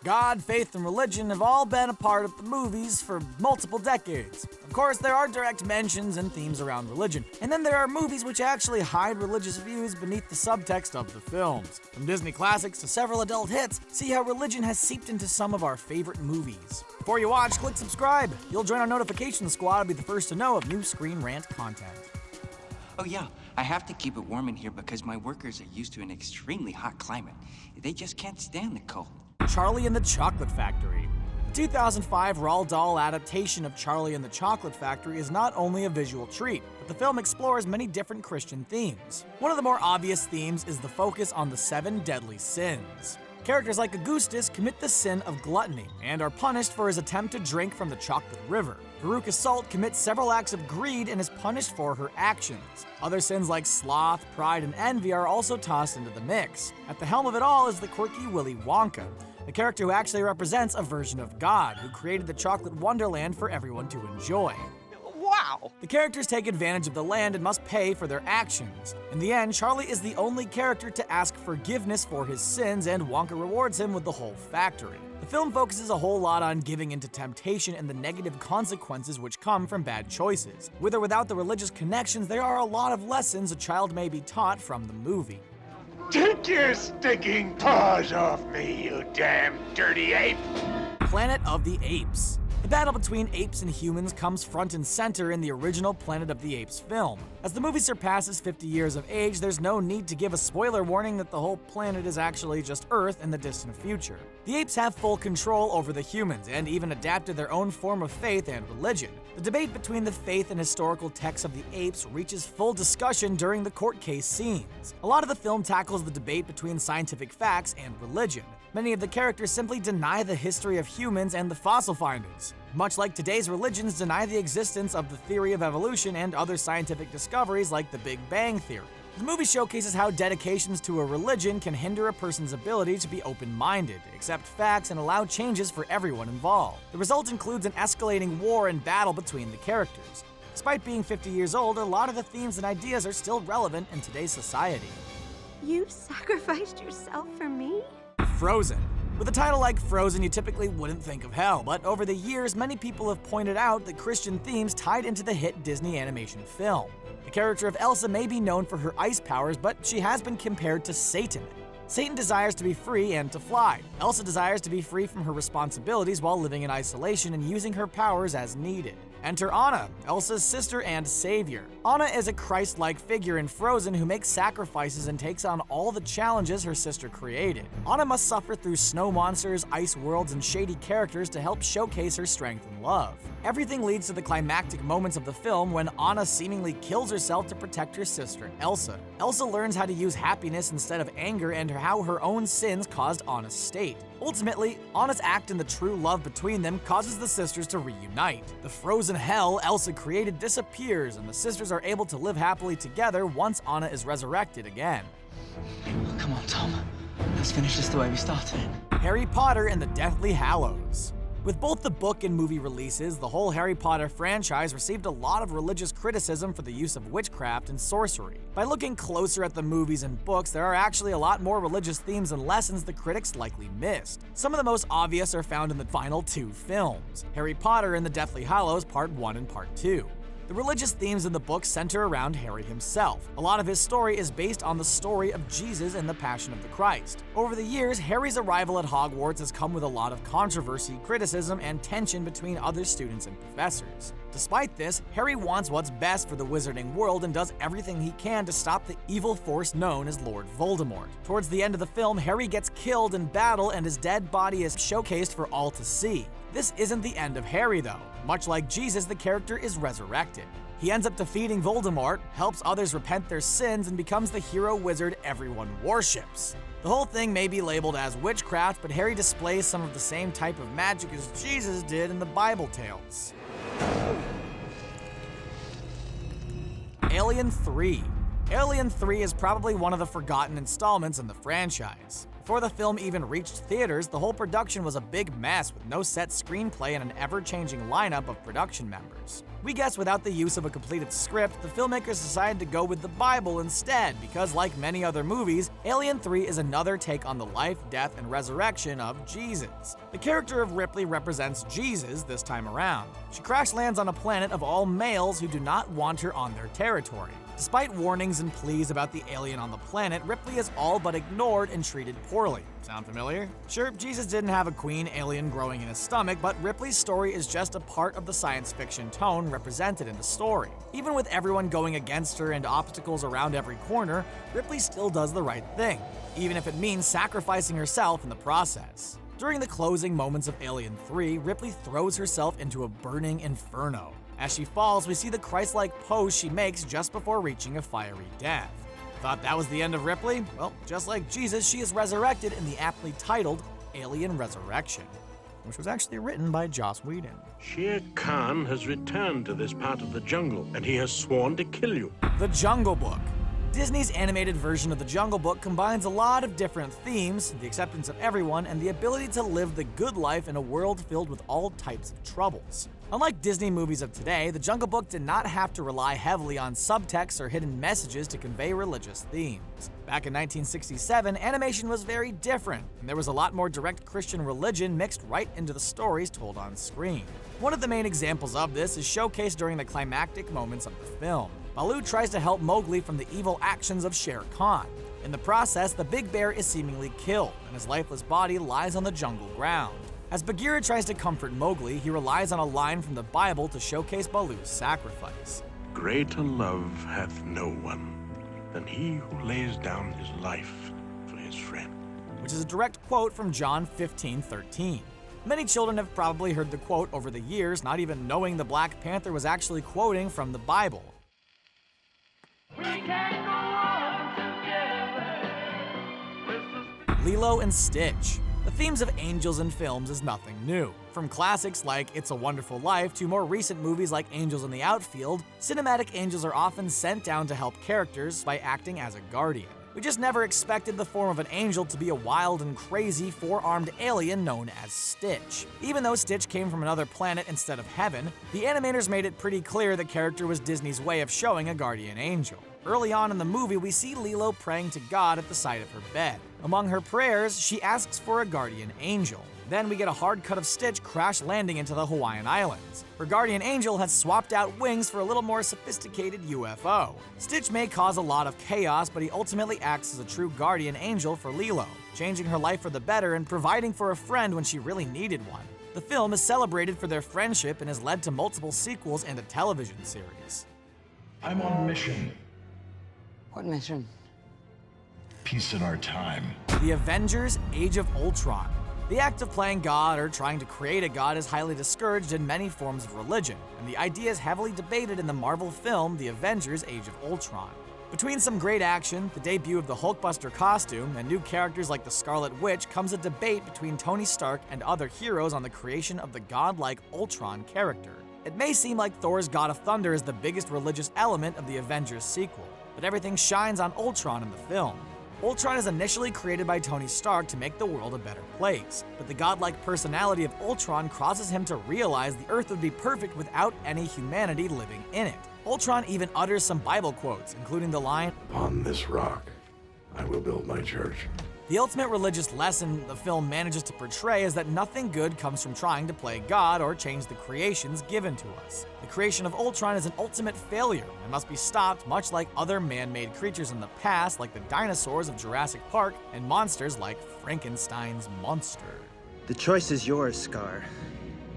God, faith, and religion have all been a part of the movies for multiple decades. Of course, there are direct mentions and themes around religion, and then there are movies which actually hide religious views beneath the subtext of the films. From Disney classics to several adult hits, see how religion has seeped into some of our favorite movies. Before you watch, click subscribe. You'll join our notification squad and be the first to know of new Screen Rant content. Oh yeah, I have to keep it warm in here because my workers are used to an extremely hot climate. They just can't stand the cold. Charlie and the Chocolate Factory. The 2005 Roald Dahl adaptation of Charlie and the Chocolate Factory is not only a visual treat, but the film explores many different Christian themes. One of the more obvious themes is the focus on the 7 deadly sins. Characters like Augustus commit the sin of gluttony and are punished for his attempt to drink from the chocolate river. Veruca Salt commits several acts of greed and is punished for her actions. Other sins like sloth, pride, and envy are also tossed into the mix. At the helm of it all is the quirky Willy Wonka, the character who actually represents a version of God who created the chocolate wonderland for everyone to enjoy. Wow! The characters take advantage of the land and must pay for their actions. In the end, Charlie is the only character to ask forgiveness for his sins, and Wonka rewards him with the whole factory. The film focuses a whole lot on giving into temptation and the negative consequences which come from bad choices. With or without the religious connections, there are a lot of lessons a child may be taught from the movie. Take your stinking paws off me, you damn dirty ape! Planet of the Apes. The battle between apes and humans comes front and center in the original Planet of the Apes film. As the movie surpasses 50 years of age, there's no need to give a spoiler warning that the whole planet is actually just Earth in the distant future. The apes have full control over the humans and even adapted their own form of faith and religion. The debate between the faith and historical texts of the apes reaches full discussion during the court case scenes. A lot of the film tackles the debate between scientific facts and religion. Many of the characters simply deny the history of humans and the fossil findings. Much like today's religions deny the existence of the theory of evolution and other scientific discoveries like the Big Bang Theory. The movie showcases how dedications to a religion can hinder a person's ability to be open-minded, accept facts, and allow changes for everyone involved. The result includes an escalating war and battle between the characters. Despite being 50 years old, a lot of the themes and ideas are still relevant in today's society. You sacrificed yourself for me? Frozen. With a title like Frozen, you typically wouldn't think of hell, but over the years, many people have pointed out the Christian themes tied into the hit Disney animation film. The character of Elsa may be known for her ice powers, but she has been compared to Satan. Satan desires to be free and to fly. Elsa desires to be free from her responsibilities while living in isolation and using her powers as needed. Enter Anna, Elsa's sister and savior. Anna is a Christ-like figure in Frozen who makes sacrifices and takes on all the challenges her sister created. Anna must suffer through snow monsters, ice worlds, and shady characters to help showcase her strength and love. Everything leads to the climactic moments of the film when Anna seemingly kills herself to protect her sister, Elsa. Elsa learns how to use happiness instead of anger and how her own sins caused Anna's state. Ultimately, Anna's act and the true love between them causes the sisters to reunite. The frozen hell Elsa created disappears, and the sisters are able to live happily together once Anna is resurrected again. Come on, Tom. Let's finish this the way we started. Harry Potter and the Deathly Hallows. With both the book and movie releases, the whole Harry Potter franchise received a lot of religious criticism for the use of witchcraft and sorcery. By looking closer at the movies and books, there are actually a lot more religious themes and lessons the critics likely missed. Some of the most obvious are found in the final 2 films, Harry Potter and the Deathly Hallows Part 1 and Part 2. The religious themes in the book center around Harry himself. A lot of his story is based on the story of Jesus and the Passion of the Christ. Over the years, Harry's arrival at Hogwarts has come with a lot of controversy, criticism, and tension between other students and professors. Despite this, Harry wants what's best for the wizarding world and does everything he can to stop the evil force known as Lord Voldemort. Towards the end of the film, Harry gets killed in battle and his dead body is showcased for all to see. This isn't the end of Harry, though. Much like Jesus, the character is resurrected. He ends up defeating Voldemort, helps others repent their sins, and becomes the hero wizard everyone worships. The whole thing may be labeled as witchcraft, but Harry displays some of the same type of magic as Jesus did in the Bible tales. Alien 3. Alien 3 is probably one of the forgotten installments in the franchise. Before the film even reached theaters, the whole production was a big mess with no set screenplay and an ever-changing lineup of production members. We guess without the use of a completed script, the filmmakers decided to go with the Bible instead because, like many other movies, Alien 3 is another take on the life, death, and resurrection of Jesus. The character of Ripley represents Jesus this time around. She crash lands on a planet of all males who do not want her on their territory. Despite warnings and pleas about the alien on the planet, Ripley is all but ignored and treated poorly. Sound familiar? Sure, Jesus didn't have a queen alien growing in his stomach, but Ripley's story is just a part of the science fiction tone represented in the story. Even with everyone going against her and obstacles around every corner, Ripley still does the right thing, even if it means sacrificing herself in the process. During the closing moments of Alien 3, Ripley throws herself into a burning inferno. As she falls, we see the Christ-like pose she makes just before reaching a fiery death. Thought that was the end of Ripley? Well, just like Jesus, she is resurrected in the aptly titled Alien Resurrection, which was actually written by Joss Whedon. Shere Khan has returned to this part of the jungle, and he has sworn to kill you. The Jungle Book. Disney's animated version of The Jungle Book combines a lot of different themes, the acceptance of everyone, and the ability to live the good life in a world filled with all types of troubles. Unlike Disney movies of today, The Jungle Book did not have to rely heavily on subtext or hidden messages to convey religious themes. Back in 1967, animation was very different, and there was a lot more direct Christian religion mixed right into the stories told on screen. One of the main examples of this is showcased during the climactic moments of the film. Baloo tries to help Mowgli from the evil actions of Shere Khan. In the process, the big bear is seemingly killed, and his lifeless body lies on the jungle ground. As Bagheera tries to comfort Mowgli, he relies on a line from the Bible to showcase Baloo's sacrifice. Greater love hath no one than he who lays down his life for his friend. Which is a direct quote from John 15:13. Many children have probably heard the quote over the years, not even knowing the Black Panther was actually quoting from the Bible. Lilo and Stitch. The themes of angels in films is nothing new. From classics like It's a Wonderful Life to more recent movies like Angels in the Outfield, cinematic angels are often sent down to help characters by acting as a guardian. We just never expected the form of an angel to be a wild and crazy four-armed alien known as Stitch. Even though Stitch came from another planet instead of heaven, the animators made it pretty clear the character was Disney's way of showing a guardian angel. Early on in the movie, we see Lilo praying to God at the side of her bed. Among her prayers, she asks for a guardian angel. Then we get a hard cut of Stitch crash landing into the Hawaiian Islands. Her guardian angel has swapped out wings for a little more sophisticated UFO. Stitch may cause a lot of chaos, but he ultimately acts as a true guardian angel for Lilo, changing her life for the better and providing for a friend when she really needed one. The film is celebrated for their friendship and has led to multiple sequels and a television series. I'm on a mission. What mission? Peace in our time. The Avengers: Age of Ultron. The act of playing God or trying to create a god is highly discouraged in many forms of religion, and the idea is heavily debated in the Marvel film The Avengers: Age of Ultron. Between some great action, the debut of the Hulkbuster costume, and new characters like the Scarlet Witch comes a debate between Tony Stark and other heroes on the creation of the godlike Ultron character. It may seem like Thor's God of Thunder is the biggest religious element of the Avengers sequel, but everything shines on Ultron in the film. Ultron is initially created by Tony Stark to make the world a better place, but the godlike personality of Ultron causes him to realize the Earth would be perfect without any humanity living in it. Ultron even utters some Bible quotes, including the line, On this rock, I will build my church. The ultimate religious lesson the film manages to portray is that nothing good comes from trying to play God or change the creations given to us. The creation of Ultron is an ultimate failure and must be stopped, much like other man-made creatures in the past, like the dinosaurs of Jurassic Park and monsters like Frankenstein's monster. The choice is yours, Scar.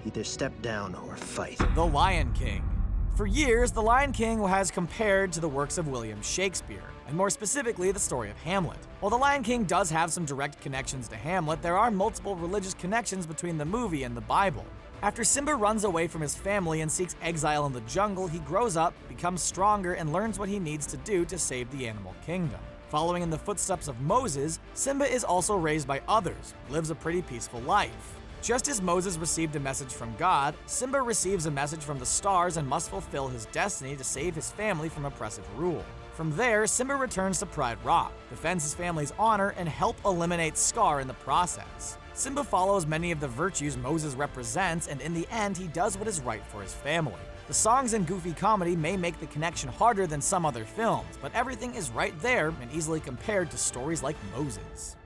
Either step down or fight. The Lion King. For years, The Lion King has compared to the works of William Shakespeare, and more specifically, the story of Hamlet. While The Lion King does have some direct connections to Hamlet, there are multiple religious connections between the movie and the Bible. After Simba runs away from his family and seeks exile in the jungle, he grows up, becomes stronger, and learns what he needs to do to save the animal kingdom. Following in the footsteps of Moses, Simba is also raised by others, lives a pretty peaceful life. Just as Moses received a message from God, Simba receives a message from the stars and must fulfill his destiny to save his family from oppressive rule. From there, Simba returns to Pride Rock, defends his family's honor, and helps eliminate Scar in the process. Simba follows many of the virtues Moses represents, and in the end, he does what is right for his family. The songs and goofy comedy may make the connection harder than some other films, but everything is right there and easily compared to stories like Moses.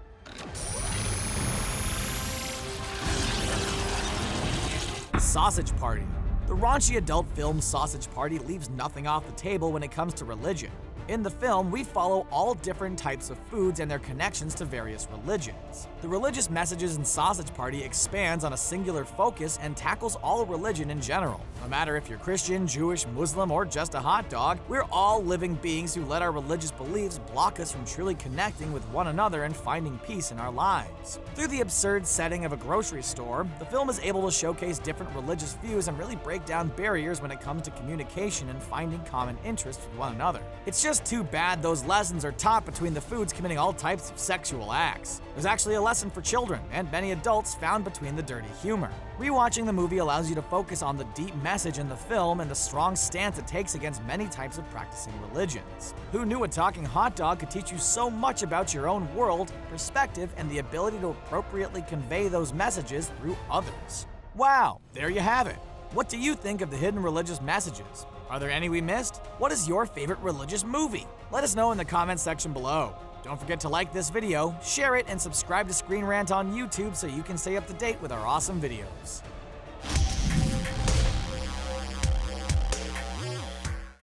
Sausage Party. The raunchy adult film Sausage Party leaves nothing off the table when it comes to religion. In the film, we follow all different types of foods and their connections to various religions. The religious messages in Sausage Party expands on a singular focus and tackles all religion in general. No matter if you're Christian, Jewish, Muslim, or just a hot dog, we're all living beings who let our religious beliefs block us from truly connecting with one another and finding peace in our lives. Through the absurd setting of a grocery store, the film is able to showcase different religious views and really break down barriers when it comes to communication and finding common interests with one another. It's just too bad those lessons are taught between the foods committing all types of sexual acts. There's actually a lesson for children and many adults found between the dirty humor. Rewatching the movie allows you to focus on the deep message in the film and the strong stance it takes against many types of practicing religions. Who knew a talking hot dog could teach you so much about your own world, perspective, and the ability to appropriately convey those messages through others? Wow, there you have it. What do you think of the hidden religious messages? Are there any we missed? What is your favorite religious movie? Let us know in the comments section below. Don't forget to like this video, share it, and subscribe to Screen Rant on YouTube so you can stay up to date with our awesome videos.